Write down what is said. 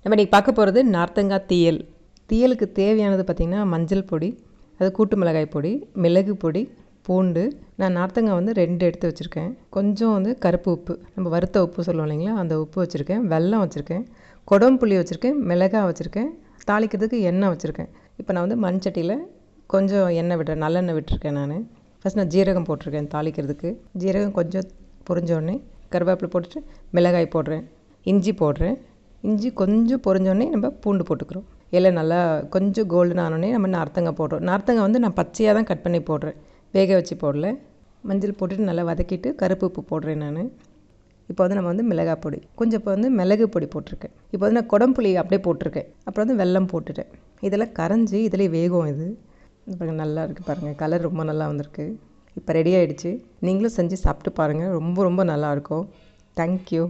நம்ம இன்றைக்கி பார்க்க போகிறது நார்த்தங்காய் தீயல். தீயலுக்கு தேவையானது பார்த்திங்கன்னா மஞ்சள் பொடி, அது கூட்டு மிளகாய் பொடி, மிளகு பொடி, பூண்டு. நான் நார்த்தங்காய் வந்து 2 எடுத்து வச்சுருக்கேன். கொஞ்சம் வந்து கருப்பு உப்பு, நம்ம வறுத்த உப்பு சொல்லுவோம் இல்லைங்களா, அந்த உப்பு வச்சுருக்கேன். வெல்லம் வச்சுருக்கேன், கொடம்புளி வச்சுருக்கேன், மிளகாய் வச்சுருக்கேன், தாளிக்கிறதுக்கு எண்ணெய் வச்சுருக்கேன். இப்போ நான் வந்து மண் சட்டியில் கொஞ்சம் எண்ணெய் விட்டுறேன், நல்லெண்ணெய் விட்டுருக்கேன். ஃபஸ்ட் நான் ஜீரகம் போட்டிருக்கேன் தாளிக்கிறதுக்கு. ஜீரகம் கொஞ்சம் பொரிஞ்சோடனே கருவேப்பிலை போட்டுட்டு மிளகாய் போடுறேன், இஞ்சி போடுறேன். இஞ்சி கொஞ்சம் பொரிஞ்சோடனே நம்ம பூண்டு போட்டுக்கிறோம். எல்லாம் நல்லா கொஞ்சம் கோல்டன் ஆனோடனே நம்ம நார்த்தங்காய் போடுறோம். நார்த்தங்காய் வந்து நான் பச்சையாக தான் கட் பண்ணி போடுறேன், வேக வச்சு போடல. மஞ்சள் போட்டுட்டு நல்லா வதக்கிட்டு கருப்பு உப்பு போடுறேன் நான். இப்போ வந்து நம்ம வந்து மிளகாய் பொடி கொஞ்சம், இப்போ வந்து மிளகு பொடி போட்டிருக்கேன். இப்போ வந்து நான் கொடம்புளி அப்படியே போட்டிருக்கேன். அப்புறம் வந்து வெல்லம் போட்டுட்டேன். இதெல்லாம் கரைஞ்சி இதிலே வேகும். இது பாருங்கள், நல்லா இருக்குது பாருங்கள், கலர் ரொம்ப நல்லா வந்திருக்கு. இப்போ ரெடி ஆகிடுச்சு. நீங்களும் செஞ்சு சாப்பிட்டு பாருங்கள், ரொம்ப ரொம்ப நல்லாயிருக்கும். தேங்க்யூ.